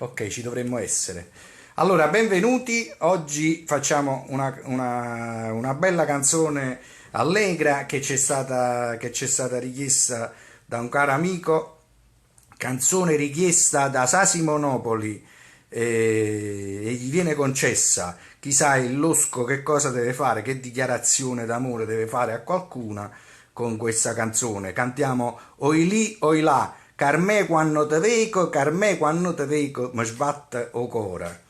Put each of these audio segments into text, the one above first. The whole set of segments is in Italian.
Ok, ci dovremmo essere. Allora, benvenuti. Oggi facciamo una bella canzone allegra che ci è stata richiesta da un caro amico, canzone richiesta da Sasi Monopoli e gli viene concessa. Chissà il losco che cosa deve fare, che dichiarazione d'amore deve fare a qualcuna con questa canzone. Cantiamo oi lì, oi là. Car me quando te veco, mi sbatte o cuore.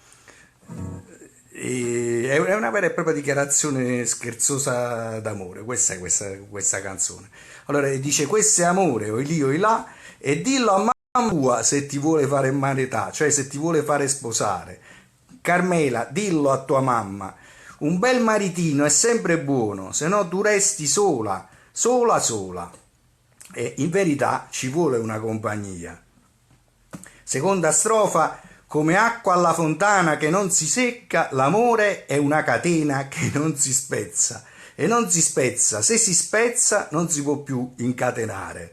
È una vera e propria dichiarazione scherzosa d'amore, questa è questa canzone. Allora dice questo è amore, oi lì, oi là, e dillo a mamma tua se ti vuole fare marità, cioè se ti vuole fare sposare. Carmela, dillo a tua mamma, un bel maritino è sempre buono, se no tu resti sola, sola, sola. E in verità ci vuole una compagnia. Seconda strofa, come acqua alla fontana che non si secca, l'amore è una catena che non si spezza. E non si spezza, se si spezza non si può più incatenare.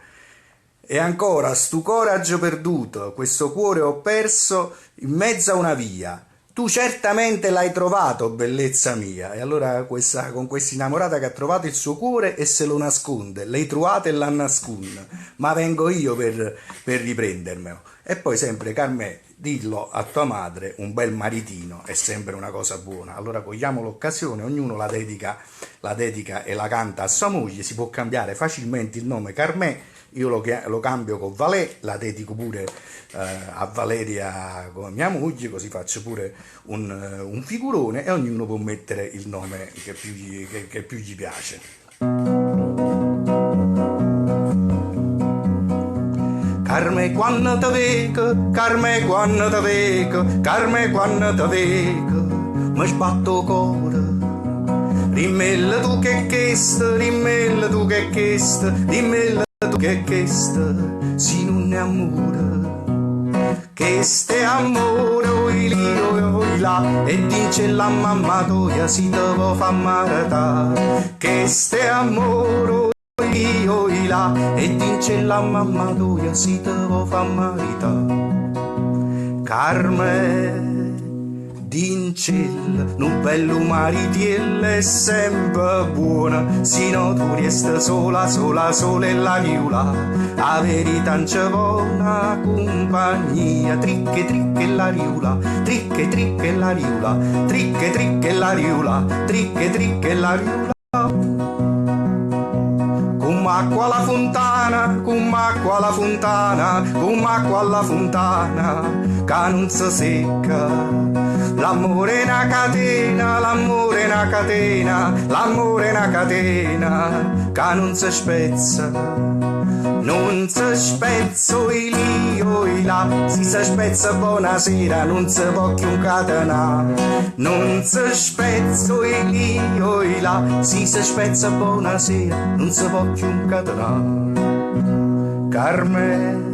E ancora, stu coraggio perduto, questo cuore ho perso in mezzo a una via. Tu certamente l'hai trovato, bellezza mia. E allora con questa innamorata che ha trovato il suo cuore e se lo nasconde. L'hai trovato e l'ha nasconde. Ma vengo io per riprendermelo. E poi sempre, Carmè, dillo a tua madre, un bel maritino è sempre una cosa buona. Allora cogliamo l'occasione, ognuno la dedica e la canta a sua moglie. Si può cambiare facilmente il nome Carmè. Io lo cambio con Valè, la dedico pure a Valeria come mia moglie, così faccio pure un figurone e ognuno può mettere il nome che più gli piace. Carme quando te veco, Carme quando te veco, Carme quando te veco, mi sbatto cuore. Rimmella tu che chiesto, rimmella tu che chiesto, rimmella tu che chiesto, si non è amore. Che ste amore, oi lì, oi là, e dice la mamma tua si devo fa marità. Che ste amore, oi lì, oi là, e dice la mamma tua si devo fa marità. Carme d'incel, un bello maritiello è sempre buona, se no tu resti sola, sola, sola e la viula. A verità non c'è buona compagnia, tricche, tricche la riula, tricche, tricche la riula, tricche, tricche la riula, tricche, tricche la riula. Come acqua alla fontana, come acqua alla fontana, come acqua alla fontana, che non si secca. L'amore è una catena, l'amore è una catena, l'amore è una catena che non si spezza. Non si spezza, oi lì, oi là, si spezza buonasera, non si può più incatenare. Non si spezza, oi lì, oi là, si spezza buonasera, non si può più incatenare. Carme,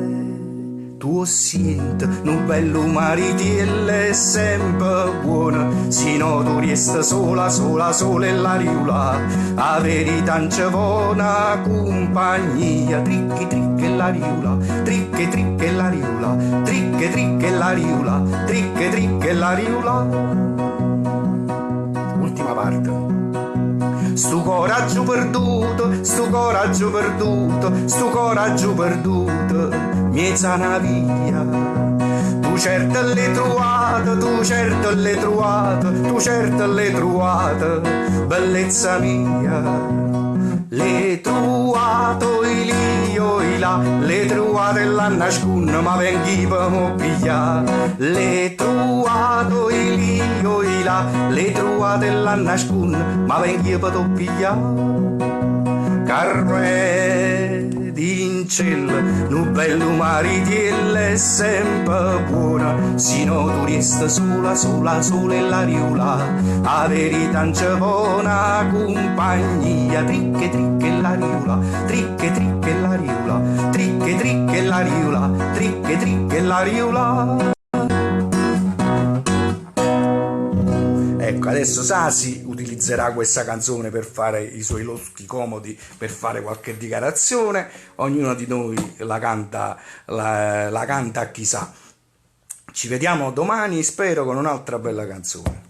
tu senti, un bello maritiello è sempre buono, se no tu resti sola, sola, sola e la riula. A verità non c'è buona compagnia, tricche, tricche la riula, tricche, tricche la riula, tricche, tricche la riula, tricche, tricche la riula. Ultima parte. Stu coraggio perduto, stu coraggio perduto, stu coraggio perduto, miezza una via. Tu certo l'hai trovata, tu certo l'hai trovata, tu certo l'hai trovata, bellezza mia. L'hai trovato oi lì, oi là, l'hai trovato e l'ha nascosto, ma venghi per mo' pigliare. L'hai trovato oi lì, oi là, l'hai trovato e l'ha nascosto, ma venghi per to pigliare. Carme d'incel, un bello maritiello è sempre buona, se no tu resti sola, sola, sola e la riula. A verità non c'è buona compagnia, tricche, tricche la riula, tricche, tricche la riula, tricche, tricche la riula, tricche, tricche la riula. Ecco, adesso Sasi utilizzerà questa canzone per fare i suoi loschi comodi, per fare qualche dichiarazione. Ognuno di noi la canta a chissà. Ci vediamo domani, spero, con un'altra bella canzone.